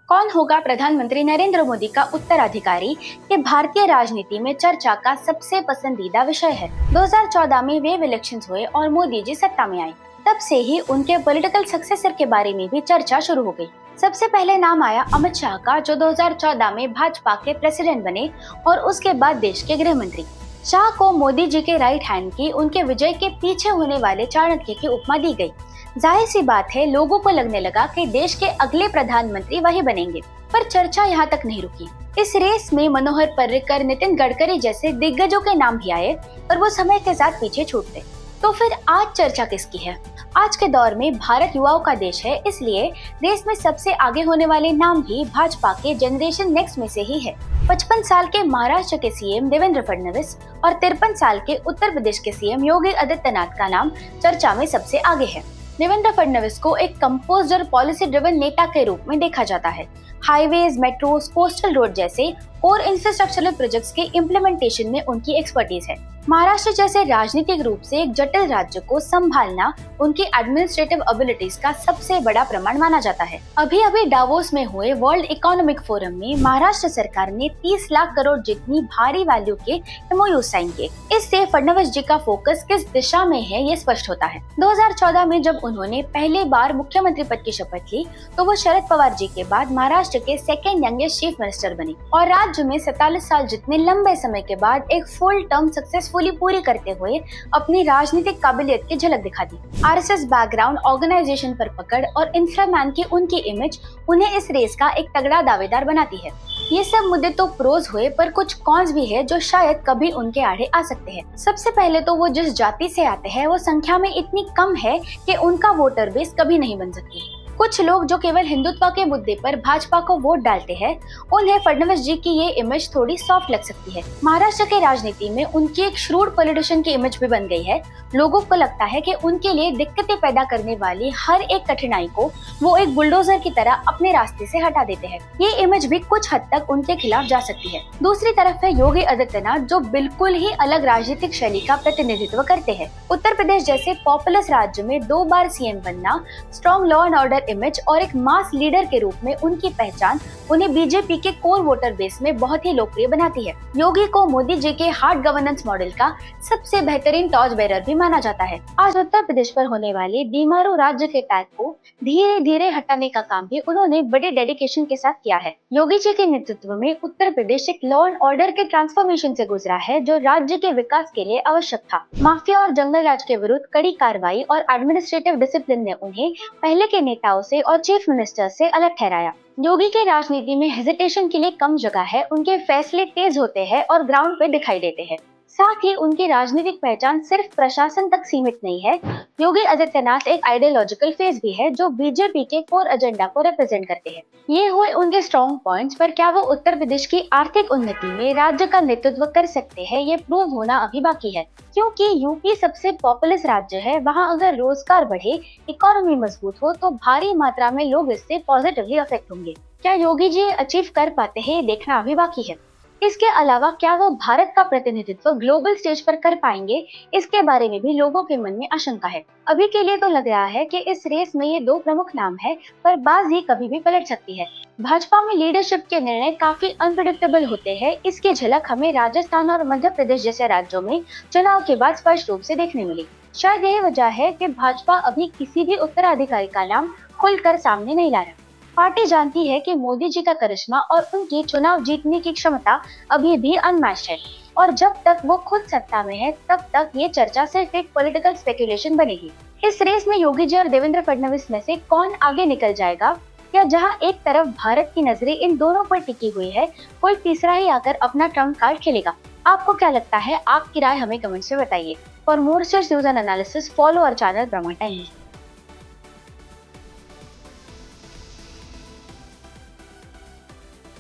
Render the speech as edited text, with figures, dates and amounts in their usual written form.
कौन होगा प्रधानमंत्री नरेंद्र मोदी का उत्तराधिकारी, ये भारतीय राजनीति में चर्चा का सबसे पसंदीदा विषय है। 2014 में वेव इलेक्शंस हुए और मोदी जी सत्ता में आए। तब से ही उनके पॉलिटिकल सक्सेसर के बारे में भी चर्चा शुरू हो गई। सबसे पहले नाम आया अमित शाह का, जो 2014 में भाजपा के प्रेसिडेंट बने और उसके बाद देश के गृह मंत्री। शाह को मोदी जी के राइट हैंड की, उनके विजय के पीछे होने वाले चाणक्य की उपमा दी गई। जाहिर सी बात है, लोगों को लगने लगा कि देश के अगले प्रधानमंत्री वही बनेंगे। पर चर्चा यहाँ तक नहीं रुकी। इस रेस में मनोहर पर्रिकर, नितिन गडकरी जैसे दिग्गजों के नाम भी आए, पर वो समय के साथ पीछे छूट गए। तो फिर आज चर्चा किसकी है? आज के दौर में भारत युवाओं का देश है, इसलिए रेस में सबसे आगे होने वाले नाम भी भाजपा के जनरेशन नेक्स्ट में से ही है। 55 साल के महाराष्ट्र के सीएम देवेंद्र फडणवीस और 53 साल के उत्तर प्रदेश के सीएम योगी आदित्यनाथ का नाम चर्चा में सबसे आगे है। देवेंद्र फडणवीस को एक कंपोज्ड और पॉलिसी ड्रिवन नेता के रूप में देखा जाता है। हाईवेज, मेट्रोज, कोस्टल रोड जैसे और इंफ्रास्ट्रक्चरल प्रोजेक्ट्स के इम्प्लीमेंटेशन में उनकी एक्सपर्टीज है। महाराष्ट्र जैसे राजनीतिक रूप से एक जटिल राज्य को संभालना उनकी एडमिनिस्ट्रेटिव एबिलिटीज का सबसे बड़ा प्रमाण माना जाता है। अभी डावोस में हुए वर्ल्ड इकोनॉमिक फोरम में महाराष्ट्र सरकार ने 30 लाख करोड़ जितनी भारी वैल्यू के एमओयू साइन किए। इससे फडणवीस जी का फोकस किस दिशा में है ये स्पष्ट होता है। 2014 में जब उन्होंने पहली बार मुख्यमंत्री पद की शपथ ली, तो वो शरद पवार जी के बाद महाराष्ट्र के सेकेंड यंगेस्ट चीफ मिनिस्टर बने और राज्य में 47 साल जितने लंबे समय के बाद एक फुल टर्म सक्सेसफुली पूरी करते हुए अपनी राजनीतिक काबिलियत की झलक दिखा दी। आरएसएस बैकग्राउंड, ऑर्गेनाइजेशन पर पकड़ और इंफ्रामैन की उनकी इमेज उन्हें इस रेस का एक तगड़ा दावेदार बनाती है। ये सब मुद्दे तो प्रोज हुए, पर कुछ कॉन्स भी है जो शायद कभी उनके आड़े आ सकते हैं। सबसे पहले तो वो जिस जाति से आते हैं वो संख्या में इतनी कम है कि उनका वोटर बेस कभी नहीं बन सकती। कुछ लोग जो केवल हिंदुत्व के मुद्दे पर भाजपा को वोट डालते हैं, उन्हें फडणवीस जी की ये इमेज थोड़ी सॉफ्ट लग सकती है। महाराष्ट्र के राजनीति में उनकी एक श्रूड पॉलिटिशियन की इमेज भी बन गई है। लोगों को लगता है कि उनके लिए दिक्कतें पैदा करने वाली हर एक कठिनाई को वो एक बुलडोजर की तरह अपने रास्ते से हटा देते हैं। ये इमेज भी कुछ हद तक उनके खिलाफ जा सकती है। दूसरी तरफ है योगी आदित्यनाथ, जो बिल्कुल ही अलग राजनीतिक शैली का प्रतिनिधित्व करते हैं। उत्तर प्रदेश जैसे पॉपुलस राज्य में 2 बार सीएम बनना, strong law and order image और एक मास लीडर के रूप में उनकी पहचान उन्हें बीजेपी के कोर वोटर बेस में बहुत ही लोकप्रिय बनाती है। योगी को मोदी जी के हार्ड गवर्नेंस मॉडल का सबसे बेहतरीन टॉर्च बेरर भी माना जाता है। आज उत्तर प्रदेश पर होने वाले बीमारू राज्य के टैग को धीरे धीरे हटाने का काम भी उन्होंने बड़े डेडिकेशन के साथ किया है। योगी जी के नेतृत्व में उत्तर प्रदेश एक लॉ एंड ऑर्डर के ट्रांसफॉर्मेशन से गुजरा है, जो राज्य के विकास के लिए आवश्यक था। माफिया और जंगल राज के विरुद्ध कड़ी कार्रवाई और एडमिनिस्ट्रेटिव डिसिप्लिन ने उन्हें पहले के नेताओं से और चीफ मिनिस्टर से अलग ठहराया। योगी के राजनीति में हेजिटेशन के लिए कम जगह है, उनके फैसले तेज होते हैं और ग्राउंड पे दिखाई देते हैं। साथ ही उनकी राजनीतिक पहचान सिर्फ प्रशासन तक सीमित नहीं है। योगी आदित्यनाथ एक आइडियोलॉजिकल फेस भी है, जो बीजेपी के कोर एजेंडा को रिप्रेजेंट करते हैं। ये हुए उनके स्ट्रॉन्ग पॉइंट्स, पर क्या वो उत्तर प्रदेश की आर्थिक उन्नति में राज्य का नेतृत्व कर सकते हैं, ये प्रूव होना अभी बाकी है। क्योंकि यूपी सबसे पॉपुलस राज्य है, वहाँ अगर रोजगार बढ़े, इकोनॉमी मजबूत हो, तो भारी मात्रा में लोग इससे पॉजिटिवली अफेक्ट होंगे। क्या योगी जी अचीव कर पाते हैं, ये देखना अभी बाकी है। इसके अलावा क्या वो भारत का प्रतिनिधित्व ग्लोबल स्टेज पर कर पाएंगे, इसके बारे में भी लोगों के मन में आशंका है। अभी के लिए तो लग रहा है कि इस रेस में ये 2 प्रमुख नाम है, पर बाजी कभी भी पलट सकती है। भाजपा में लीडरशिप के निर्णय काफी अनप्रेडिक्टेबल होते हैं। इसकी झलक हमें राजस्थान और मध्य प्रदेश जैसे राज्यों में चुनाव के बाद स्पष्ट रूप से देखने मिली। शायद यही वजह है कि भाजपा अभी किसी भी उत्तराधिकारी का नाम खुलकर सामने नहीं ला रहा। पार्टी जानती है कि मोदी जी का करिश्मा और उनकी चुनाव जीतने की क्षमता अभी भी अनमैच्ड है, और जब तक वो खुद सत्ता में है, तब तक ये चर्चा सिर्फ एक पॉलिटिकल स्पेकुलेशन बनेगी। इस रेस में योगी जी और देवेंद्र फडणवीस में से कौन आगे निकल जाएगा, या जहां एक तरफ भारत की नजरें इन दोनों पर टिकी हुई है, कोई तीसरा ही आकर अपना ट्रम्प कार्ड खेलेगा? आपको क्या लगता है? आपकी राय हमें कमेंट से बताइए। For more such news and analysis, follow our channel Brahma times.